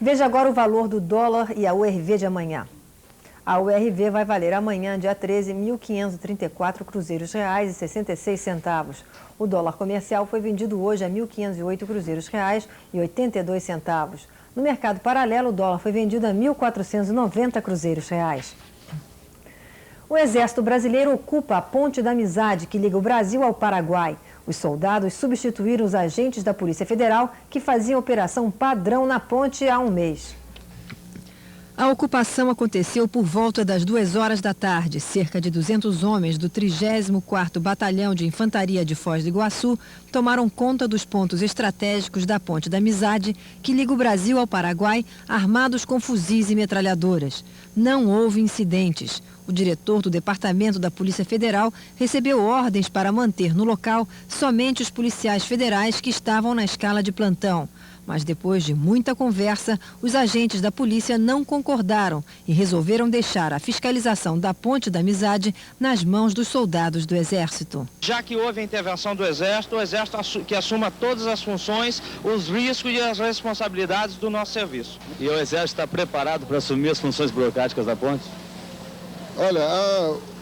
Veja agora o valor do dólar e a URV de amanhã. A URV vai valer amanhã, dia 13, R$ 1.534 cruzeiros reais e 66 centavos. O dólar comercial foi vendido hoje a R$ 1.508 cruzeiros reais e 82 centavos. No mercado paralelo, o dólar foi vendido a R$ 1.490 cruzeiros reais. O Exército Brasileiro ocupa a Ponte da Amizade, que liga o Brasil ao Paraguai. Os soldados substituíram os agentes da Polícia Federal que faziam operação padrão na ponte há um mês. A ocupação aconteceu por volta das 2 horas da tarde. Cerca de 200 homens do 34º Batalhão de Infantaria de Foz do Iguaçu tomaram conta dos pontos estratégicos da Ponte da Amizade, que liga o Brasil ao Paraguai, armados com fuzis e metralhadoras. Não houve incidentes. O diretor do Departamento da Polícia Federal recebeu ordens para manter no local somente os policiais federais que estavam na escala de plantão. Mas depois de muita conversa, os agentes da polícia não concordaram e resolveram deixar a fiscalização da Ponte da Amizade nas mãos dos soldados do Exército. Já que houve a intervenção do Exército, o Exército que assuma todas as funções, os riscos e as responsabilidades do nosso serviço. E o Exército está preparado para assumir as funções burocráticas da ponte? Olha,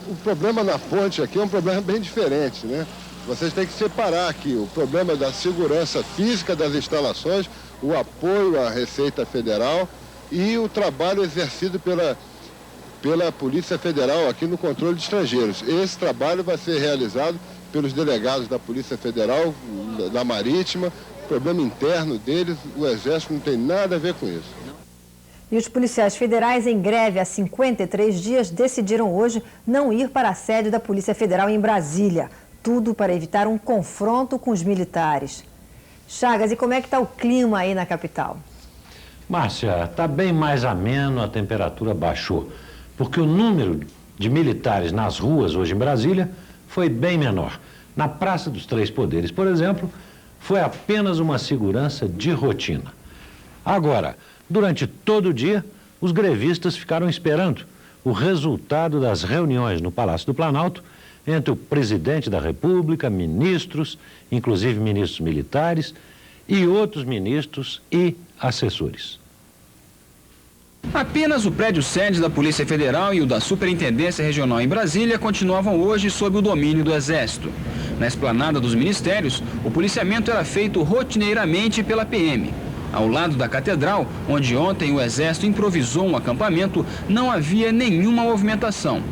o problema na ponte aqui é um problema bem diferente, né? Vocês têm que separar aqui o problema da segurança física das instalações, o apoio à Receita Federal e o trabalho exercido pela Polícia Federal aqui no controle de estrangeiros. Esse trabalho vai ser realizado pelos delegados da Polícia Federal, da Marítima, problema interno deles, o Exército não tem nada a ver com isso. E os policiais federais em greve há 53 dias decidiram hoje não ir para a sede da Polícia Federal em Brasília. Tudo para evitar um confronto com os militares. Chagas, e como é que está o clima aí na capital? Márcia, está bem mais ameno, a temperatura baixou, porque o número de militares nas ruas hoje em Brasília foi bem menor. Na Praça dos Três Poderes, por exemplo, foi apenas uma segurança de rotina. Agora, durante todo o dia, os grevistas ficaram esperando o resultado das reuniões no Palácio do Planalto entre o presidente da República, ministros, inclusive ministros militares, e outros ministros e assessores. Apenas o prédio sede da Polícia Federal e o da Superintendência Regional em Brasília continuavam hoje sob o domínio do Exército. Na esplanada dos ministérios, o policiamento era feito rotineiramente pela PM. Ao lado da Catedral, onde ontem o Exército improvisou um acampamento, não havia nenhuma movimentação.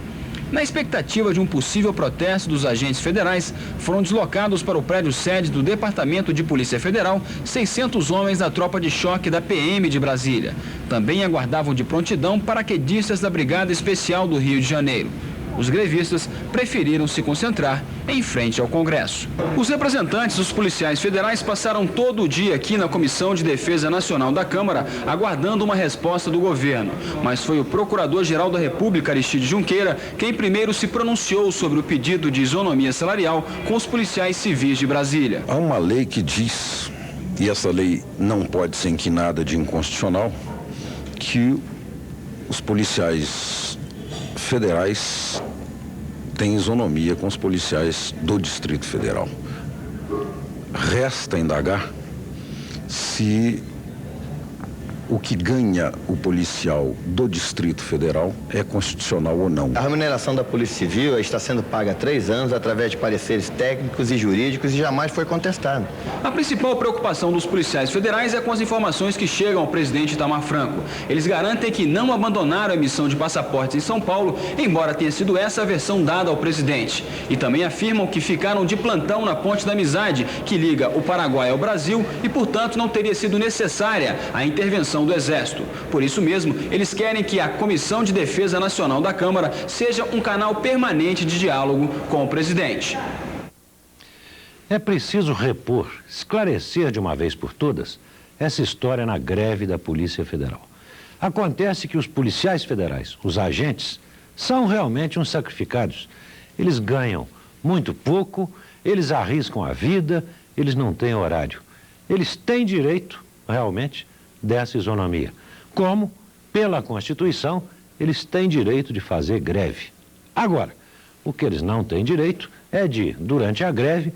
Na expectativa de um possível protesto dos agentes federais, foram deslocados para o prédio sede do Departamento de Polícia Federal 600 homens da tropa de choque da PM de Brasília. Também aguardavam de prontidão paraquedistas da Brigada Especial do Rio de Janeiro. Os grevistas preferiram se concentrar em frente ao Congresso. Os representantes dos policiais federais passaram todo o dia aqui na Comissão de Defesa Nacional da Câmara, aguardando uma resposta do governo. Mas foi o Procurador-Geral da República, Aristide Junqueira, quem primeiro se pronunciou sobre o pedido de isonomia salarial com os policiais civis de Brasília. Há uma lei que diz, e essa lei não pode ser inquinada de inconstitucional, que os policiais federais têm isonomia com os policiais do Distrito Federal. Resta indagar se o que ganha o policial do Distrito Federal é constitucional ou não. A remuneração da Polícia Civil está sendo paga há 3 anos através de pareceres técnicos e jurídicos e jamais foi contestado. A principal preocupação dos policiais federais é com as informações que chegam ao presidente Itamar Franco. Eles garantem que não abandonaram a emissão de passaportes em São Paulo, embora tenha sido essa a versão dada ao presidente. E também afirmam que ficaram de plantão na Ponte da Amizade, que liga o Paraguai ao Brasil e, portanto, não teria sido necessária a intervenção do Exército. Por isso mesmo, eles querem que a Comissão de Defesa Nacional da Câmara seja um canal permanente de diálogo com o presidente. É preciso repor, esclarecer de uma vez por todas essa história na greve da Polícia Federal. Acontece que os policiais federais, os agentes, são realmente uns sacrificados. Eles ganham muito pouco, eles arriscam a vida, eles não têm horário. Eles têm direito, realmente, dessa isonomia. Como, pela Constituição, eles têm direito de fazer greve. Agora, o que eles não têm direito é de, durante a greve,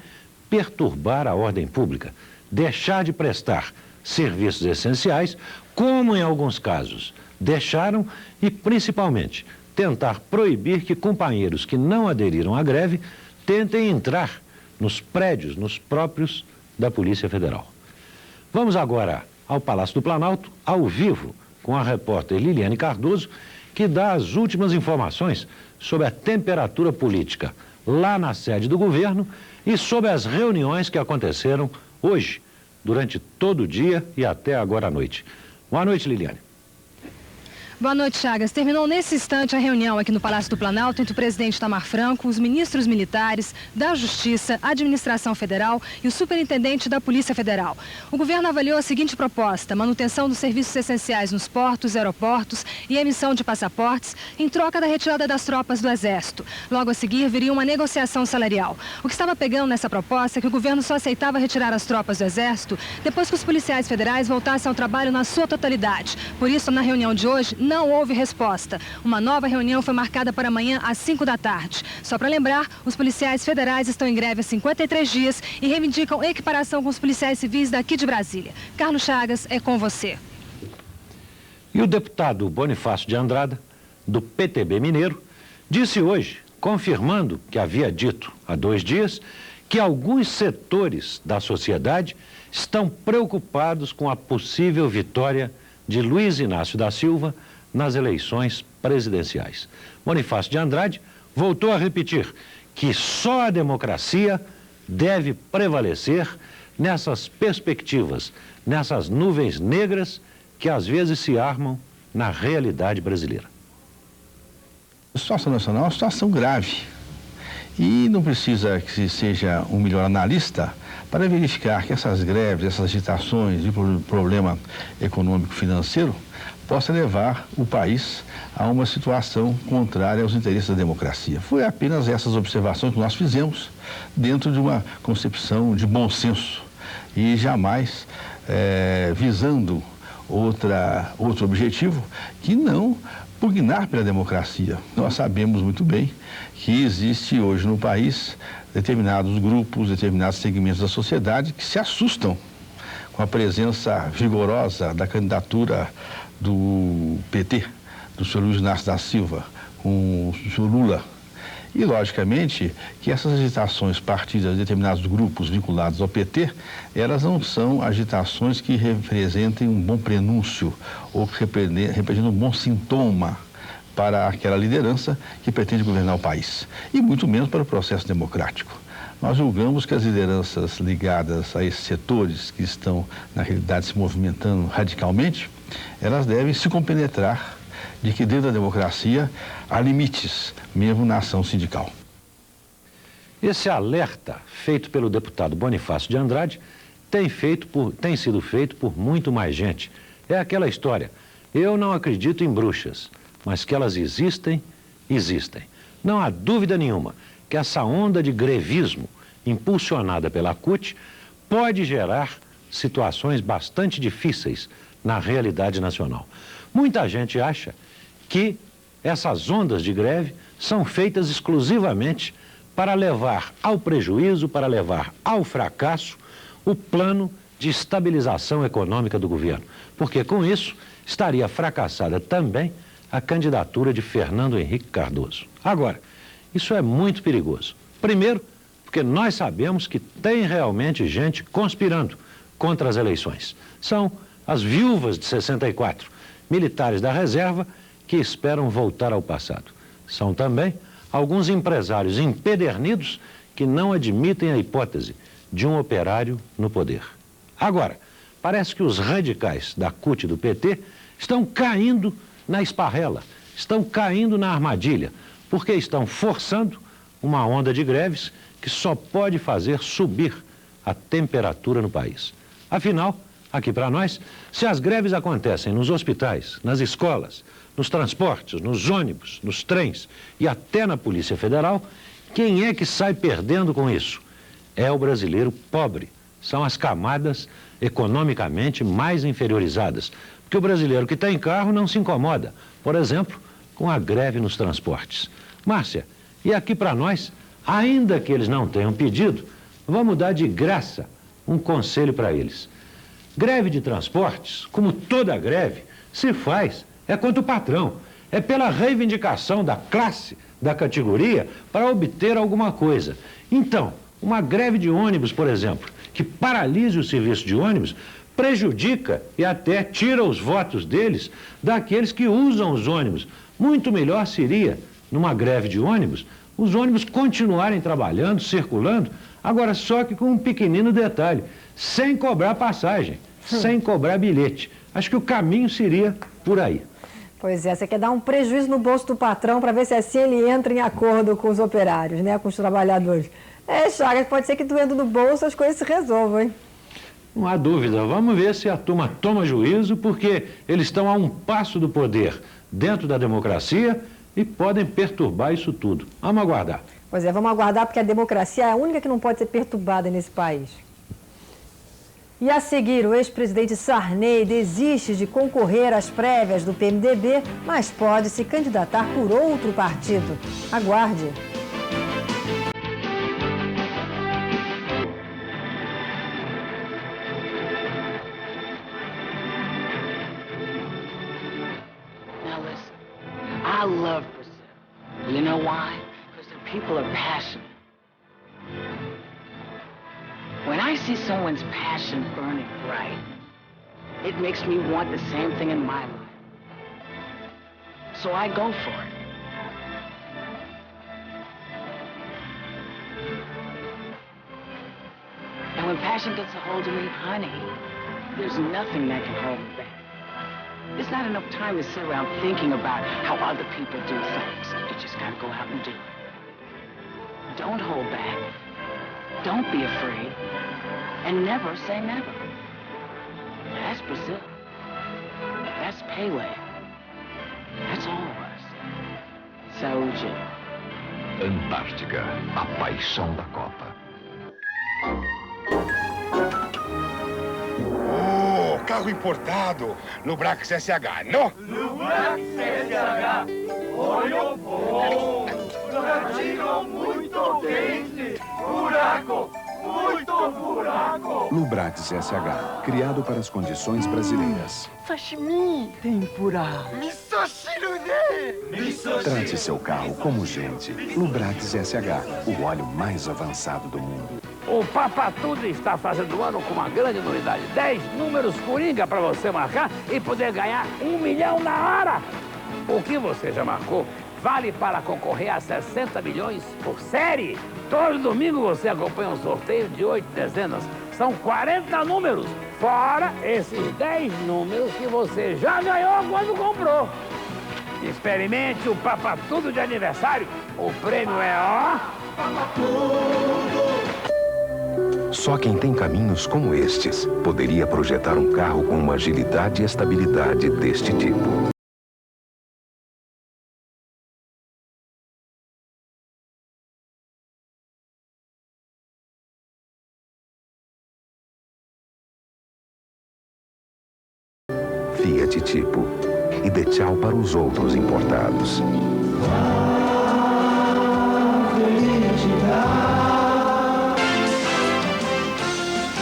perturbar a ordem pública, deixar de prestar serviços essenciais, como em alguns casos deixaram, e principalmente tentar proibir que companheiros que não aderiram à greve tentem entrar nos prédios, nos próprios da Polícia Federal. Vamos agora ao Palácio do Planalto, ao vivo, com a repórter Liliane Cardoso, que dá as últimas informações sobre a temperatura política lá na sede do governo e sobre as reuniões que aconteceram hoje, durante todo o dia e até agora à noite. Boa noite, Liliane. Boa noite, Chagas. Terminou nesse instante a reunião aqui no Palácio do Planalto entre o presidente Itamar Franco, os ministros militares, da Justiça, Administração Federal e o superintendente da Polícia Federal. O governo avaliou a seguinte proposta: manutenção dos serviços essenciais nos portos, aeroportos e emissão de passaportes em troca da retirada das tropas do Exército. Logo a seguir, viria uma negociação salarial. O que estava pegando nessa proposta é que o governo só aceitava retirar as tropas do Exército depois que os policiais federais voltassem ao trabalho na sua totalidade. Por isso, na reunião de hoje, não houve resposta. Uma nova reunião foi marcada para amanhã às 5 da tarde. Só para lembrar, os policiais federais estão em greve há 53 dias e reivindicam equiparação com os policiais civis daqui de Brasília. Carlos Chagas, é com você. E o deputado Bonifácio de Andrada, do PTB Mineiro, disse hoje, confirmando que havia dito há 2 dias, que alguns setores da sociedade estão preocupados com a possível vitória de Luiz Inácio da Silva nas eleições presidenciais. Bonifácio de Andrade voltou a repetir que só a democracia deve prevalecer nessas perspectivas, nessas nuvens negras que às vezes se armam na realidade brasileira. A situação nacional é uma situação grave e não precisa que se seja um melhor analista para verificar que essas greves, essas agitações e o problema econômico-financeiro possa levar o país a uma situação contrária aos interesses da democracia. Foi apenas essas observações que nós fizemos dentro de uma concepção de bom senso e jamais visando outro objetivo que não pugnar pela democracia. Nós sabemos muito bem que existe hoje no país determinados grupos, determinados segmentos da sociedade que se assustam com a presença vigorosa da candidatura do PT, do senhor Luiz Inácio da Silva, com o senhor Lula. E, logicamente, que essas agitações partidas de determinados grupos vinculados ao PT, elas não são agitações que representem um bom prenúncio ou que representem um bom sintoma para aquela liderança que pretende governar o país, e muito menos para o processo democrático. Nós julgamos que as lideranças ligadas a esses setores que estão, na realidade, se movimentando radicalmente, elas devem se compenetrar de que dentro da democracia há limites, mesmo na ação sindical. Esse alerta feito pelo deputado Bonifácio de Andrade tem sido feito por muito mais gente. É aquela história: eu não acredito em bruxas, mas que elas existem, existem. Não há dúvida nenhuma que essa onda de grevismo impulsionada pela CUT pode gerar situações bastante difíceis na realidade nacional. Muita gente acha que essas ondas de greve são feitas exclusivamente para levar ao prejuízo, para levar ao fracasso o plano de estabilização econômica do governo, porque com isso estaria fracassada também a candidatura de Fernando Henrique Cardoso. Agora, isso é muito perigoso. Primeiro, porque nós sabemos que tem realmente gente conspirando contra as eleições. São as viúvas de 64, militares da reserva que esperam voltar ao passado. São também alguns empresários empedernidos que não admitem a hipótese de um operário no poder. Agora, parece que os radicais da CUT e do PT estão caindo na esparrela, estão caindo na armadilha, porque estão forçando uma onda de greves que só pode fazer subir a temperatura no país. Afinal, aqui para nós, se as greves acontecem nos hospitais, nas escolas, nos transportes, nos ônibus, nos trens e até na Polícia Federal, quem é que sai perdendo com isso? É o brasileiro pobre. São as camadas economicamente mais inferiorizadas. Porque o brasileiro que tem carro não se incomoda, por exemplo, com a greve nos transportes. Márcia, e aqui para nós, ainda que eles não tenham pedido, vamos dar de graça um conselho para eles. Greve de transportes, como toda greve, se faz contra o patrão. É pela reivindicação da classe, da categoria, para obter alguma coisa. Então, uma greve de ônibus, por exemplo, que paralise o serviço de ônibus, prejudica e até tira os votos deles daqueles que usam os ônibus. Muito melhor seria, numa greve de ônibus, os ônibus continuarem trabalhando, circulando, agora só que com um pequenino detalhe, sem cobrar passagem, sem cobrar bilhete. Acho que o caminho seria por aí. Pois é, você quer dar um prejuízo no bolso do patrão para ver se assim ele entra em acordo com os operários, né, com os trabalhadores. Chagas, pode ser que doendo no bolso as coisas se resolvam, hein? Não há dúvida. Vamos ver se a turma toma juízo, porque eles estão a um passo do poder dentro da democracia e podem perturbar isso tudo. Vamos aguardar. Pois é, vamos aguardar, porque a democracia é a única que não pode ser perturbada nesse país. E a seguir, o ex-presidente Sarney desiste de concorrer às prévias do PMDB, mas pode se candidatar por outro partido. Aguarde. I love Brazil. You know why? Because their people are passionate. When I see someone's passion burning bright, it makes me want the same thing in my life. So I go for it. And when passion gets a hold of me, honey, there's nothing that can hold me back. There's not enough time to sit around thinking about how other people do things. You just gotta go out and do it. Don't hold back. Don't be afraid. And never say never. That's Brazil. That's Pele. That's all of us. Saúde. Antártica, a paixão da Copa. Carro importado, Lubrax SH, não? Lubrax SH, olho bom, gatinho muito quente, buraco, muito buraco. Lubrax SH, criado para as condições brasileiras. Sashimi, tempura, miso. Trate seu carro como gente. Lubrax SH, o óleo mais avançado do mundo. O Papatudo está fazendo o ano com uma grande novidade. 10 números coringa para você marcar e poder ganhar 1 milhão na hora. O que você já marcou vale para concorrer a 60 milhões por série. Todo domingo você acompanha um sorteio de 8 dezenas. São 40 números, fora esses 10 números que você já ganhou quando comprou. Experimente o Papatudo de aniversário. O prêmio é Só quem tem caminhos como estes poderia projetar um carro com uma agilidade e estabilidade deste tipo. Fiat Tipo. E dê tchau para os outros importados.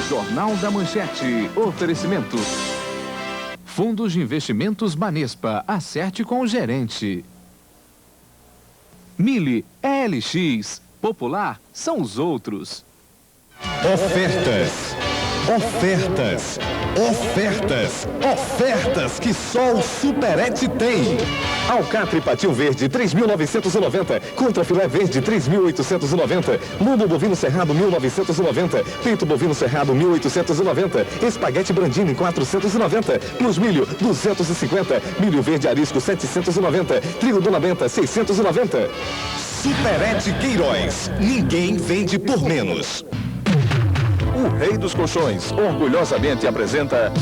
Jornal da Manchete. Oferecimento. Fundos de Investimentos Banespa. Acerte com o gerente. Mille, LX. Popular são os outros. Ofertas. Ofertas. Ofertas. Ofertas que só o Superete tem. Alcatre Patinho Verde, 3.990. Contra filé verde, 3.890. Lombo bovino cerrado, 1.990. Peito bovino cerrado, 1.890. Espaguete Brandini, 490. Plus milho, 250. Milho verde arisco, 790. Trigo Dona Benta, 690. Superete Queiroz. Ninguém vende por menos. O Rei dos Colchões orgulhosamente apresenta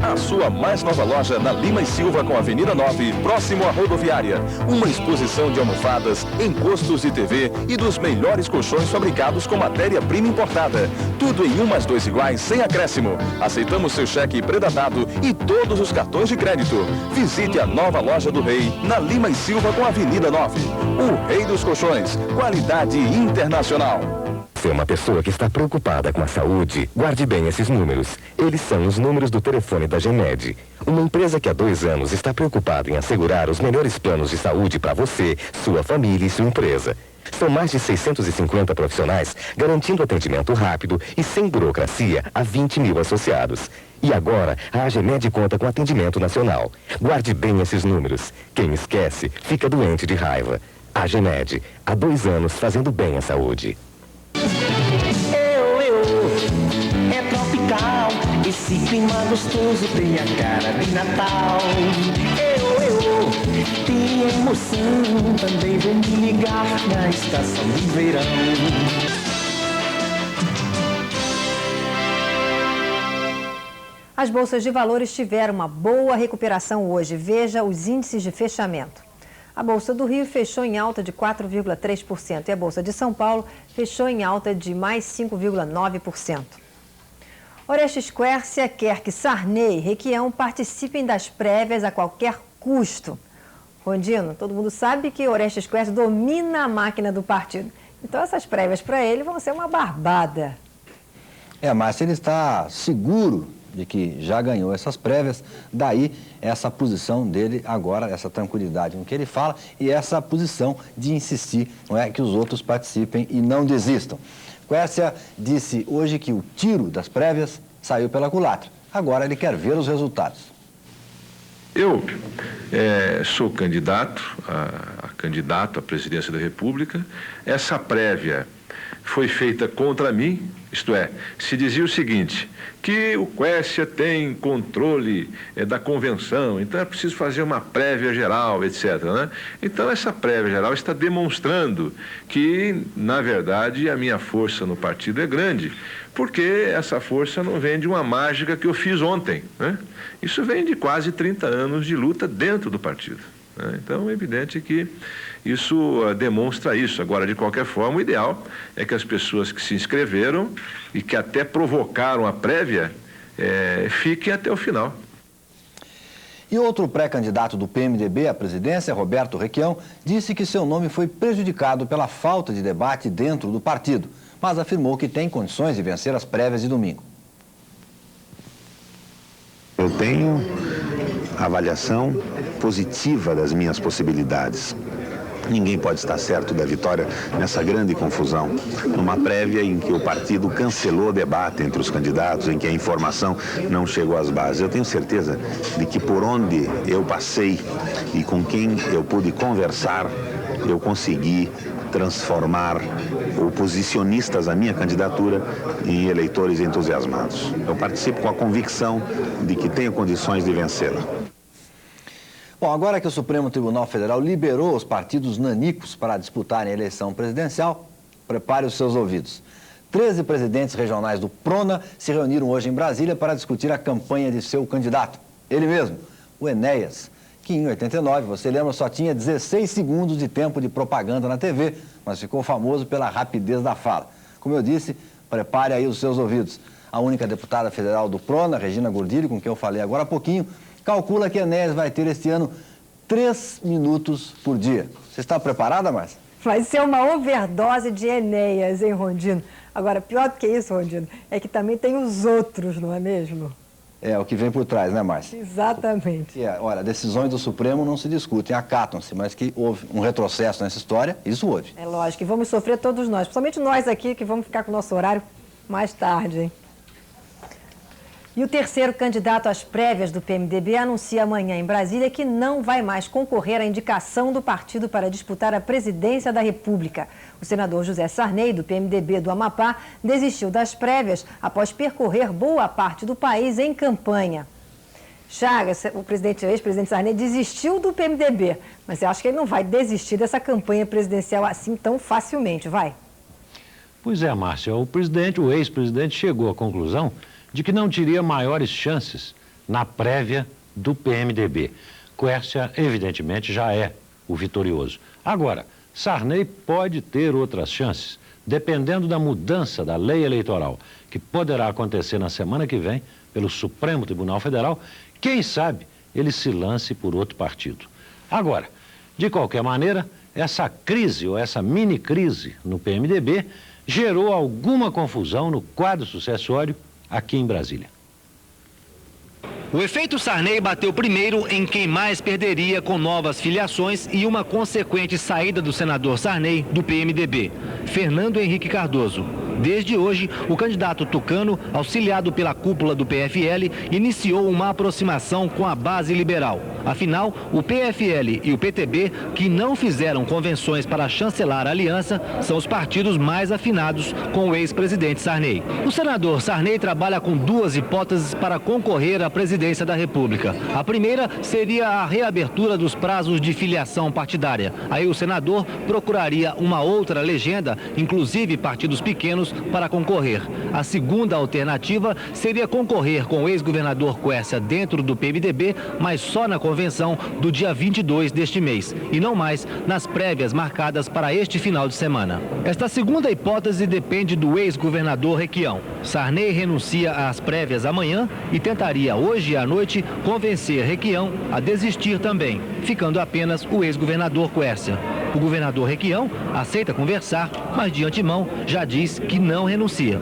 a sua mais nova loja na Lima e Silva com Avenida 9, próximo à rodoviária. Uma exposição de almofadas, encostos de TV e dos melhores colchões fabricados com matéria-prima importada. Tudo em 1 mais 2 iguais, sem acréscimo. Aceitamos seu cheque pré-datado e todos os cartões de crédito. Visite a nova loja do Rei na Lima e Silva com Avenida 9. O Rei dos Colchões, qualidade internacional. Se é uma pessoa que está preocupada com a saúde, guarde bem esses números. Eles são os números do telefone da Gemed. Uma empresa que há 2 anos está preocupada em assegurar os melhores planos de saúde para você, sua família e sua empresa. São mais de 650 profissionais garantindo atendimento rápido e sem burocracia a 20 mil associados. E agora, a Gemed conta com atendimento nacional. Guarde bem esses números. Quem esquece, fica doente de raiva. A Gemed, há 2 anos fazendo bem à saúde. É tropical, esse clima gostoso tem a cara de Natal. Tem emoção, também vou me ligar na estação de verão. As bolsas de valores tiveram uma boa recuperação hoje. Veja os índices de fechamento. A Bolsa do Rio fechou em alta de 4,3% e a Bolsa de São Paulo fechou em alta de mais 5,9%. Orestes Quércia quer que Sarney e Requião participem das prévias a qualquer custo. Rondino, todo mundo sabe que Orestes Quércia domina a máquina do partido. Então essas prévias para ele vão ser uma barbada. Márcia, ele está seguro de que já ganhou essas prévias, daí essa posição dele agora, essa tranquilidade no que ele fala e essa posição de insistir, não é, que os outros participem e não desistam. Quércia disse hoje que o tiro das prévias saiu pela culatra. Agora ele quer ver os resultados. Eu sou candidato à presidência da República. Essa prévia foi feita contra mim, isto é, se dizia o seguinte, que o Quércia tem controle da convenção, então é preciso fazer uma prévia geral, etc. Né? Então essa prévia geral está demonstrando que, na verdade, a minha força no partido é grande, porque essa força não vem de uma mágica que eu fiz ontem, né? Isso vem de quase 30 anos de luta dentro do partido. Então é evidente que isso demonstra isso. Agora, de qualquer forma, o ideal é que as pessoas que se inscreveram e que até provocaram a prévia fiquem até o final. E outro pré-candidato do PMDB à presidência, Roberto Requião, disse que seu nome foi prejudicado pela falta de debate dentro do partido, mas afirmou que tem condições de vencer as prévias de domingo. Eu tenho avaliação positiva das minhas possibilidades. Ninguém pode estar certo da vitória nessa grande confusão, numa prévia em que o partido cancelou o debate entre os candidatos, em que a informação não chegou às bases. Eu tenho certeza de que por onde eu passei e com quem eu pude conversar, eu consegui transformar oposicionistas à minha candidatura em eleitores entusiasmados. Eu participo com a convicção de que tenho condições de vencê-la. Bom, agora que o Supremo Tribunal Federal liberou os partidos nanicos para disputarem a eleição presidencial, prepare os seus ouvidos. 13 presidentes regionais do PRONA se reuniram hoje em Brasília para discutir a campanha de seu candidato. Ele mesmo, o Enéas, que em 89, você lembra, só tinha 16 segundos de tempo de propaganda na TV, mas ficou famoso pela rapidez da fala. Como eu disse, prepare aí os seus ouvidos. A única deputada federal do PRONA, Regina Gordilho, com quem eu falei agora há pouquinho, calcula que Enéas vai ter este ano 3 minutos por dia. Você está preparada, Márcia? Vai ser uma overdose de Enéas, hein, Rondino? Agora, pior do que isso, Rondino, é que também tem os outros, não é mesmo? É o que vem por trás, né, Márcia? Exatamente. Olha, decisões do Supremo não se discutem, acatam-se, mas que houve um retrocesso nessa história, isso houve. É lógico, e vamos sofrer todos nós, principalmente nós aqui, que vamos ficar com o nosso horário mais tarde, hein? E o terceiro candidato às prévias do PMDB anuncia amanhã em Brasília que não vai mais concorrer à indicação do partido para disputar a presidência da República. O senador José Sarney, do PMDB do Amapá, desistiu das prévias após percorrer boa parte do país em campanha. Chagas, o ex-presidente Sarney, desistiu do PMDB, mas eu acho que ele não vai desistir dessa campanha presidencial assim tão facilmente, vai? Pois é, Márcia, o ex-presidente chegou à conclusão de que não teria maiores chances na prévia do PMDB. Quércia, evidentemente, já é o vitorioso. Agora, Sarney pode ter outras chances, dependendo da mudança da lei eleitoral, que poderá acontecer na semana que vem pelo Supremo Tribunal Federal. Quem sabe ele se lance por outro partido. Agora, de qualquer maneira, essa crise ou essa mini-crise no PMDB gerou alguma confusão no quadro sucessório aqui em Brasília. O efeito Sarney bateu primeiro em quem mais perderia com novas filiações e uma consequente saída do senador Sarney do PMDB, Fernando Henrique Cardoso. Desde hoje, o candidato tucano, auxiliado pela cúpula do PFL, iniciou uma aproximação com a base liberal. Afinal, o PFL e o PTB, que não fizeram convenções para chancelar a aliança, são os partidos mais afinados com o ex-presidente Sarney. O senador Sarney trabalha com duas hipóteses para concorrer à presidência da República. A primeira seria a reabertura dos prazos de filiação partidária. Aí o senador procuraria uma outra legenda, inclusive partidos pequenos, para concorrer. A segunda alternativa seria concorrer com o ex-governador Quércia dentro do PMDB, mas só na convenção do dia 22 deste mês, e não mais nas prévias marcadas para este final de semana. Esta segunda hipótese depende do ex-governador Requião. Sarney renuncia às prévias amanhã e tentaria hoje à noite convencer Requião a desistir também, ficando apenas o ex-governador Quércia. O governador Requião aceita conversar, mas de antemão já diz que não renuncia.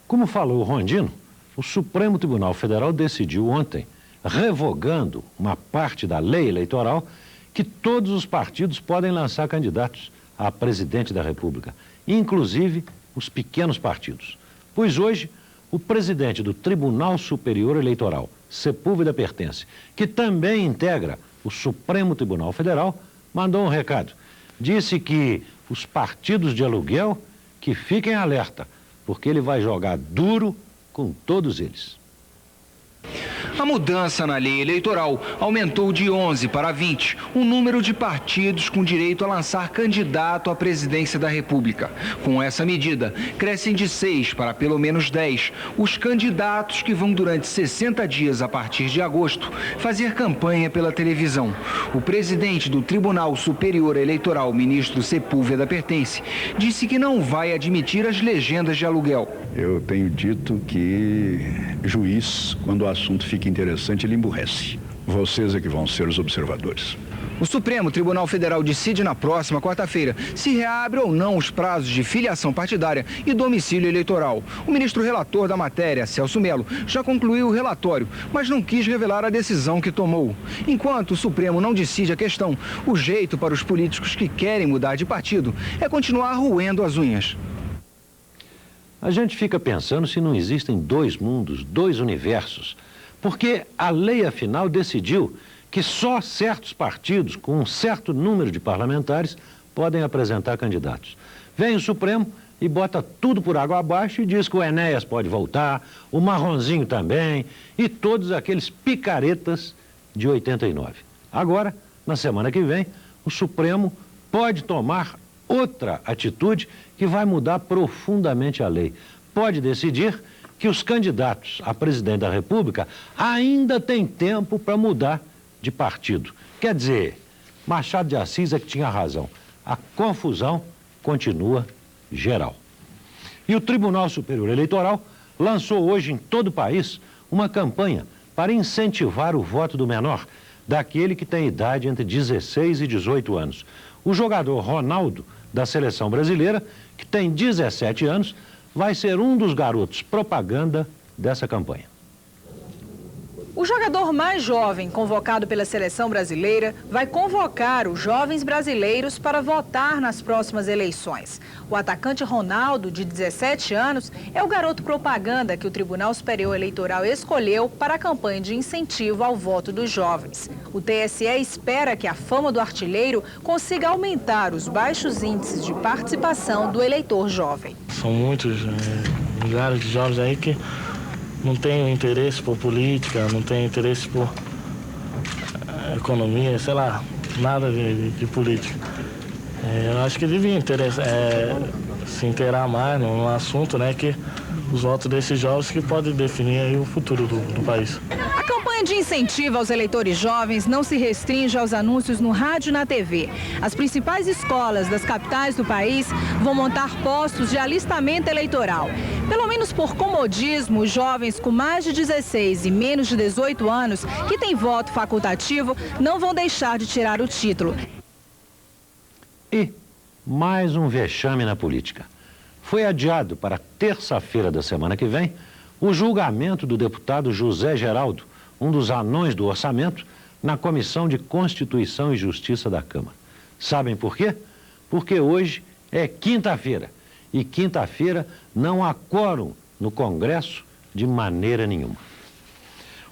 Como falou o Rondino, o Supremo Tribunal Federal decidiu ontem, revogando uma parte da lei eleitoral, que todos os partidos podem lançar candidatos a presidente da República, inclusive os pequenos partidos. Pois hoje, o presidente do Tribunal Superior Eleitoral, Sepúlveda Pertence, que também integra o Supremo Tribunal Federal, mandou um recado. Disse que os partidos de aluguel que fiquem alerta, porque ele vai jogar duro com todos eles. A mudança na lei eleitoral aumentou de 11 para 20 o número de partidos com direito a lançar candidato à presidência da República. Com essa medida, crescem de 6 para pelo menos 10 os candidatos que vão durante 60 dias a partir de agosto fazer campanha pela televisão. O presidente do Tribunal Superior Eleitoral, ministro Sepúlveda Pertence, disse que não vai admitir as legendas de aluguel. Eu tenho dito que juiz, quando o assunto fica interessante, ele emburrece. Vocês é que vão ser os observadores. O Supremo Tribunal Federal decide na próxima quarta-feira se reabre ou não os prazos de filiação partidária e domicílio eleitoral. O ministro relator da matéria, Celso Melo, já concluiu o relatório, mas não quis revelar a decisão que tomou. Enquanto o Supremo não decide a questão, o jeito para os políticos que querem mudar de partido é continuar roendo as unhas. A gente fica pensando se não existem dois mundos, dois universos, porque a lei, afinal, decidiu que só certos partidos com um certo número de parlamentares podem apresentar candidatos. Vem o Supremo e bota tudo por água abaixo e diz que o Enéas pode voltar, o Marronzinho também e todos aqueles picaretas de 89. Agora, na semana que vem, o Supremo pode tomar outra atitude que vai mudar profundamente a lei. Pode decidir que os candidatos a presidente da República ainda têm tempo para mudar de partido. Quer dizer, Machado de Assis é que tinha razão. A confusão continua geral. E o Tribunal Superior Eleitoral lançou hoje em todo o país uma campanha para incentivar o voto do menor, daquele que tem idade entre 16 e 18 anos. O jogador Ronaldo, da seleção brasileira, que tem 17 anos, vai ser um dos garotos propaganda dessa campanha. O jogador mais jovem convocado pela seleção brasileira vai convocar os jovens brasileiros para votar nas próximas eleições. O atacante Ronaldo, de 17 anos, é o garoto propaganda que o Tribunal Superior Eleitoral escolheu para a campanha de incentivo ao voto dos jovens. O TSE espera que a fama do artilheiro consiga aumentar os baixos índices de participação do eleitor jovem. São muitos milhares de jovens aí que não tem interesse por política, não tem interesse por economia, sei lá, nada de política. Eu acho que devia se inteirar mais no assunto, né, que os votos desses jovens que podem definir aí o futuro do país. A campanha de incentivo aos eleitores jovens não se restringe aos anúncios no rádio e na TV. As principais escolas das capitais do país vão montar postos de alistamento eleitoral. Pelo menos por comodismo, os jovens com mais de 16 e menos de 18 anos, que têm voto facultativo, não vão deixar de tirar o título. E, mais um vexame na política. Foi adiado para terça-feira da semana que vem o julgamento do deputado José Geraldo, um dos anões do orçamento, na Comissão de Constituição e Justiça da Câmara. Sabem por quê? Porque hoje é quinta-feira e quinta-feira não há quórum no Congresso de maneira nenhuma.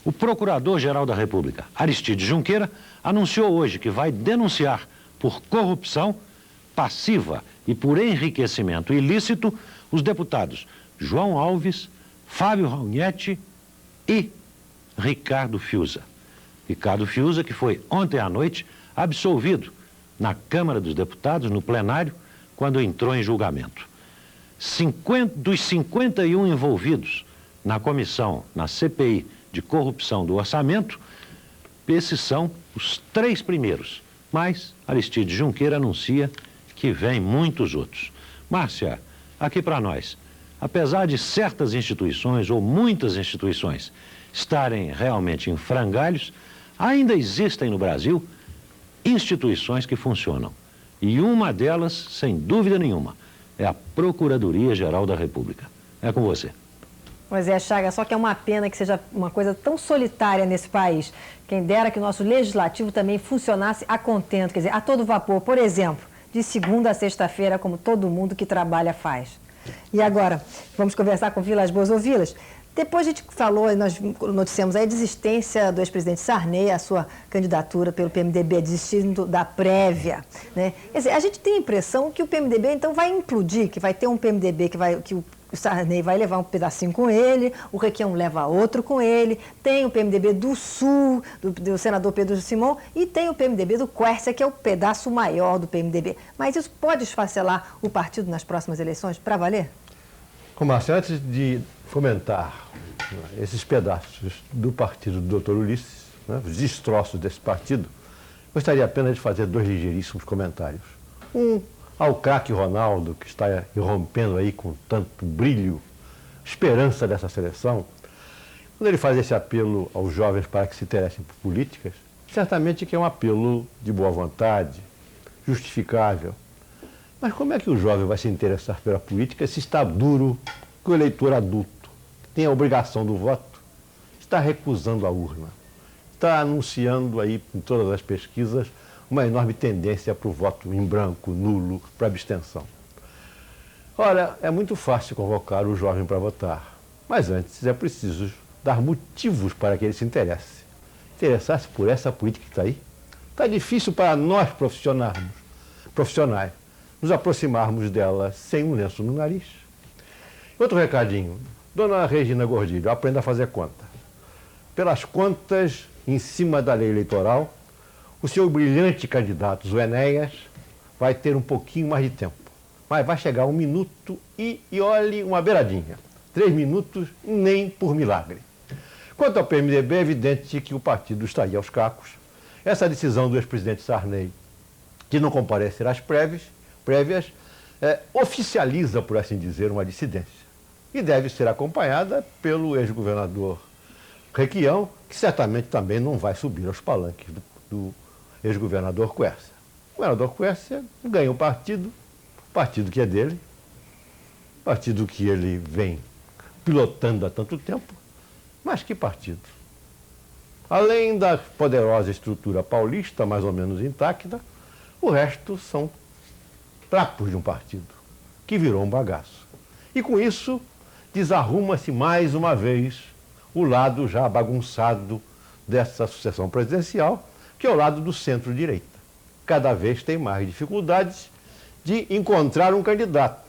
O Procurador-Geral da República, Aristides Junqueira, anunciou hoje que vai denunciar por corrupção passiva e por enriquecimento ilícito os deputados João Alves, Fábio Raugnetti e Ricardo Fiuza. Ricardo Fiuza, que foi ontem à noite absolvido na Câmara dos Deputados, no plenário, quando entrou em julgamento. Dos 51 envolvidos na comissão, na CPI de corrupção do orçamento, esses são os 3 primeiros, mas Aristides Junqueira anuncia que vem muitos outros. Márcia, aqui para nós, apesar de certas instituições ou muitas instituições estarem realmente em frangalhos, ainda existem no Brasil instituições que funcionam. E uma delas, sem dúvida nenhuma, é a Procuradoria-Geral da República. É com você. Pois é, Chagas, só que é uma pena que seja uma coisa tão solitária nesse país. Quem dera que o nosso legislativo também funcionasse a contento, quer dizer, a todo vapor. Por exemplo, de segunda a sexta-feira, como todo mundo que trabalha faz. E agora, vamos conversar com Vilas Boas. Ô, Vilas, depois a gente falou, nós noticiamos a desistência do ex-presidente Sarney, a sua candidatura pelo PMDB, desistindo da prévia, né? Quer dizer, a gente tem a impressão que o PMDB, então, vai implodir, que vai ter um PMDB que o Sarney vai levar um pedacinho com ele, o Requião leva outro com ele, tem o PMDB do Sul, do senador Pedro Simão, e tem o PMDB do Quércia, que é o pedaço maior do PMDB. Mas isso pode esfacelar o partido nas próximas eleições, para valer? Márcia, antes de comentar esses pedaços do partido do Dr. Ulisses, né, os destroços desse partido, gostaria apenas de fazer 2 ligeiríssimos comentários. Um ao craque Ronaldo, que está irrompendo aí com tanto brilho, esperança dessa seleção. Quando ele faz esse apelo aos jovens para que se interessem por políticas, certamente que é um apelo de boa vontade, justificável. Mas como é que o jovem vai se interessar pela política se está duro que o eleitor adulto tem a obrigação do voto, está recusando a urna, está anunciando aí em todas as pesquisas uma enorme tendência para o voto em branco, nulo, para abstenção. Ora, é muito fácil convocar o jovem para votar, mas antes é preciso dar motivos para que ele se interesse. Interessar-se por essa política que está aí? Está difícil para nós profissionais, nos aproximarmos dela sem um lenço no nariz. Outro recadinho, dona Regina Gordilho, aprenda a fazer conta. Pelas contas, em cima da lei eleitoral, o seu brilhante candidato, o Enéas, vai ter um pouquinho mais de tempo. Mas vai chegar 1 minuto e olhe uma beiradinha. 3 minutos, nem por milagre. Quanto ao PMDB, é evidente que o partido está aí aos cacos. Essa decisão do ex-presidente Sarney, de não comparecer às prévias, oficializa, por assim dizer, uma dissidência. E deve ser acompanhada pelo ex-governador Requião, que certamente também não vai subir aos palanques do ex-governador Quércia. O governador Quércia ganha o partido que é dele, partido que ele vem pilotando há tanto tempo, mas que partido? Além da poderosa estrutura paulista, mais ou menos intacta, o resto são trapos de um partido, que virou um bagaço. E com isso, desarruma-se mais uma vez o lado já bagunçado dessa sucessão presidencial, que é o lado do centro-direita. Cada vez tem mais dificuldades de encontrar um candidato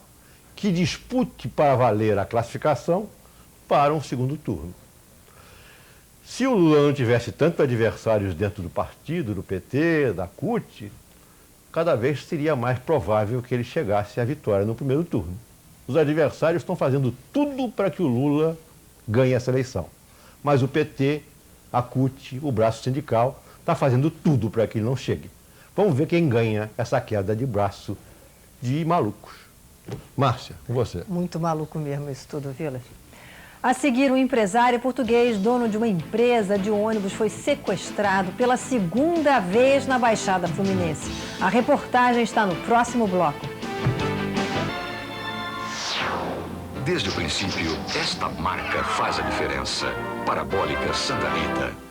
que dispute para valer a classificação para um segundo turno. Se o Lula não tivesse tantos adversários dentro do partido, do PT, da CUT, cada vez seria mais provável que ele chegasse à vitória no primeiro turno. Os adversários estão fazendo tudo para que o Lula ganhe essa eleição. Mas o PT, a CUT, o braço sindical, está fazendo tudo para que ele não chegue. Vamos ver quem ganha essa queda de braço de malucos. Márcia, com você. Muito maluco mesmo isso tudo, Vilas. A seguir, um empresário português, dono de uma empresa de ônibus, foi sequestrado pela 2ª vez na Baixada Fluminense. A reportagem está no próximo bloco. Desde o princípio, esta marca faz a diferença. Parabólica Santa Rita.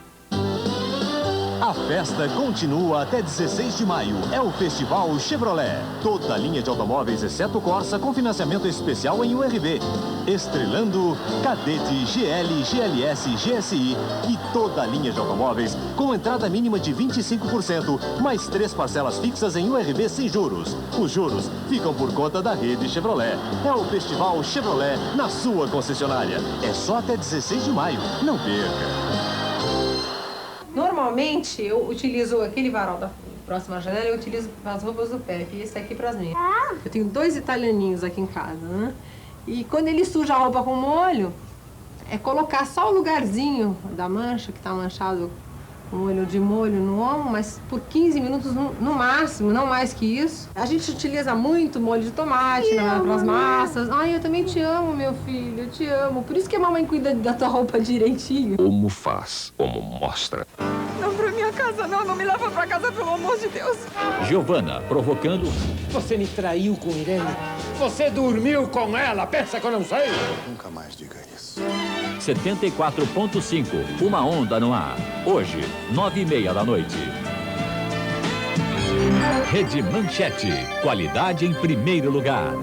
A festa continua até 16 de maio. É o Festival Chevrolet. Toda a linha de automóveis, exceto Corsa, com financiamento especial em URV. Estrelando Cadete, GL, GLS, GSI e toda a linha de automóveis com entrada mínima de 25%, mais 3 parcelas fixas em URV sem juros. Os juros ficam por conta da rede Chevrolet. É o Festival Chevrolet na sua concessionária. É só até 16 de maio. Não perca. Normalmente, eu utilizo aquele varal da próxima janela, eu utilizo as roupas do pé, e esse aqui para as minhas. Eu tenho 2 italianinhos aqui em casa, né? E quando ele suja a roupa com molho, é colocar só o lugarzinho da mancha, que está manchado com molho no ombro, mas por 15 minutos no máximo, não mais que isso. A gente utiliza muito molho de tomate para as massas. Ai, eu também te amo, meu filho, eu te amo. Por isso que a mamãe cuida da tua roupa direitinho. Como faz, como mostra. Não pra minha casa, não me leva pra casa, pelo amor de Deus. Giovana, provocando. Você me traiu com Irene. Você dormiu com ela, pensa que eu não sei? Nunca mais diga isso. 74.5, uma onda no ar. Hoje, 9h30 da noite. Rede Manchete, qualidade em primeiro lugar.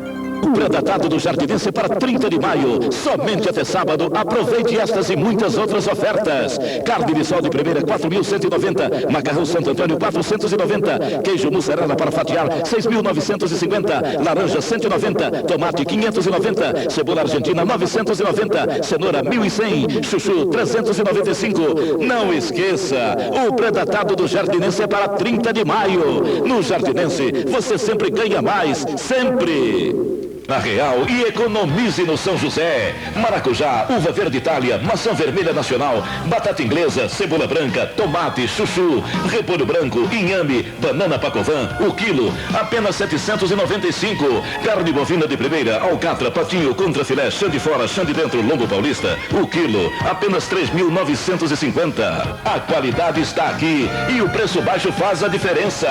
O pré-datado do Jardinense para 30 de maio. Somente até sábado. Aproveite estas e muitas outras ofertas. Carne de sol de primeira, 4.190. Macarrão Santo Antônio, 490. Queijo mussarela para fatiar, 6.950. Laranja, 190. Tomate, 590. Cebola argentina, 990. Cenoura, 1.100. Chuchu, 395. Não esqueça, o pré-datado do Jardinense é para 30 de maio. No Jardinense, você sempre ganha mais. Sempre. Na Real e economize no São José. Maracujá, uva verde Itália, maçã vermelha nacional, batata inglesa, cebola branca, tomate, chuchu, repolho branco, inhame, banana pacovan, o quilo, apenas 795. Carne bovina de primeira, alcatra, patinho, contrafilé, chã de fora, chã de dentro, lombo paulista, o quilo, apenas 3.950. A qualidade está aqui e o preço baixo faz a diferença.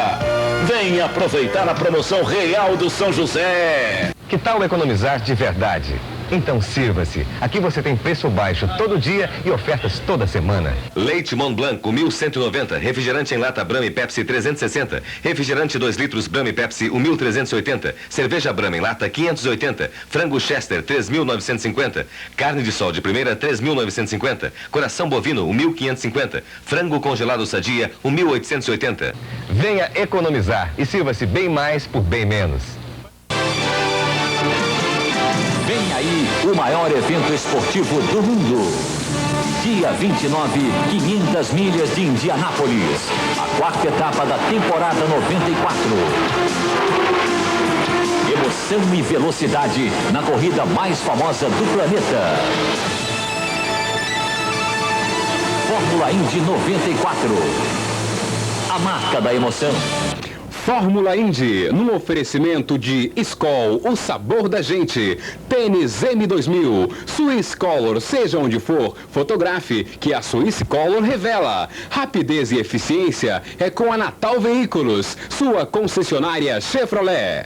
Venha aproveitar a promoção Real do São José. Que tal economizar de verdade? Então sirva-se. Aqui você tem preço baixo todo dia e ofertas toda semana. Leite Mont Blanc, 1.190. Refrigerante em lata Brahma e Pepsi, 360. Refrigerante 2 litros Brahma e Pepsi, 1.380. Cerveja Brahma em lata, 580. Frango Chester, 3.950. Carne de sol de primeira, 3.950. Coração bovino, 1.550. Frango congelado Sadia, 1.880. Venha economizar e sirva-se bem mais por bem menos. Vem aí o maior evento esportivo do mundo. Dia 29, 500 milhas de Indianápolis. A 4ª etapa da temporada 94. Emoção e velocidade na corrida mais famosa do planeta. Fórmula Indy 94. A marca da emoção. Fórmula Indy, num oferecimento de Skol, o sabor da gente. Tênis M2000, Swiss Color, seja onde for, fotografe, que a Swiss Color revela. Rapidez e eficiência é com a Natal Veículos, sua concessionária Chevrolet.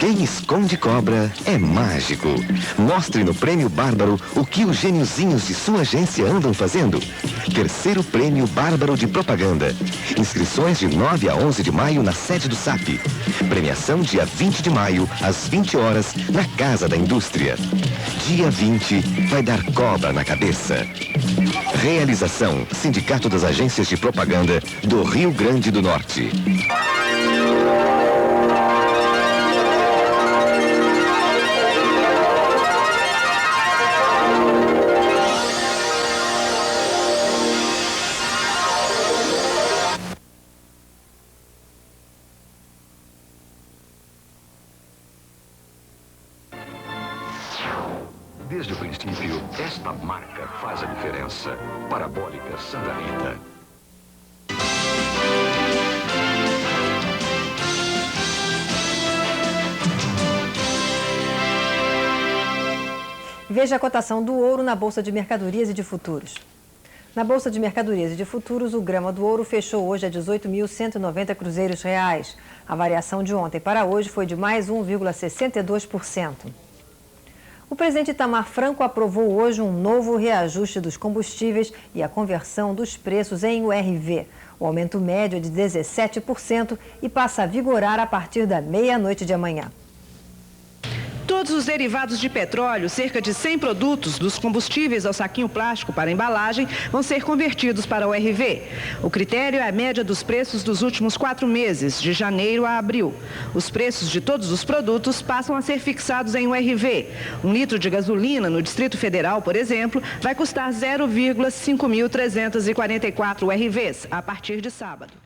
Quem esconde cobra é mágico. Mostre no Prêmio Bárbaro o que os gêniozinhos de sua agência andam fazendo. Terceiro Prêmio Bárbaro de Propaganda. Inscrições de 9 a 11 de maio na sede do SAP. Premiação dia 20 de maio, às 20 horas, na Casa da Indústria. Dia 20, vai dar cobra na cabeça. Realização, Sindicato das Agências de Propaganda do Rio Grande do Norte. Desde o princípio, esta marca faz a diferença. Parabólica Santa Rita. Veja a cotação do ouro na Bolsa de Mercadorias e de Futuros. Na Bolsa de Mercadorias e de Futuros, o grama do ouro fechou hoje a 18.190 cruzeiros reais. A variação de ontem para hoje foi de mais 1,62%. O presidente Itamar Franco aprovou hoje um novo reajuste dos combustíveis e a conversão dos preços em URV. O aumento médio é de 17% e passa a vigorar a partir da meia-noite de amanhã. Todos os derivados de petróleo, cerca de 100 produtos, dos combustíveis ao saquinho plástico para embalagem, vão ser convertidos para o URV. O critério é a média dos preços dos últimos 4 meses, de janeiro a abril. Os preços de todos os produtos passam a ser fixados em URV. 1 litro de gasolina no Distrito Federal, por exemplo, vai custar 0,5.344 URVs a partir de sábado.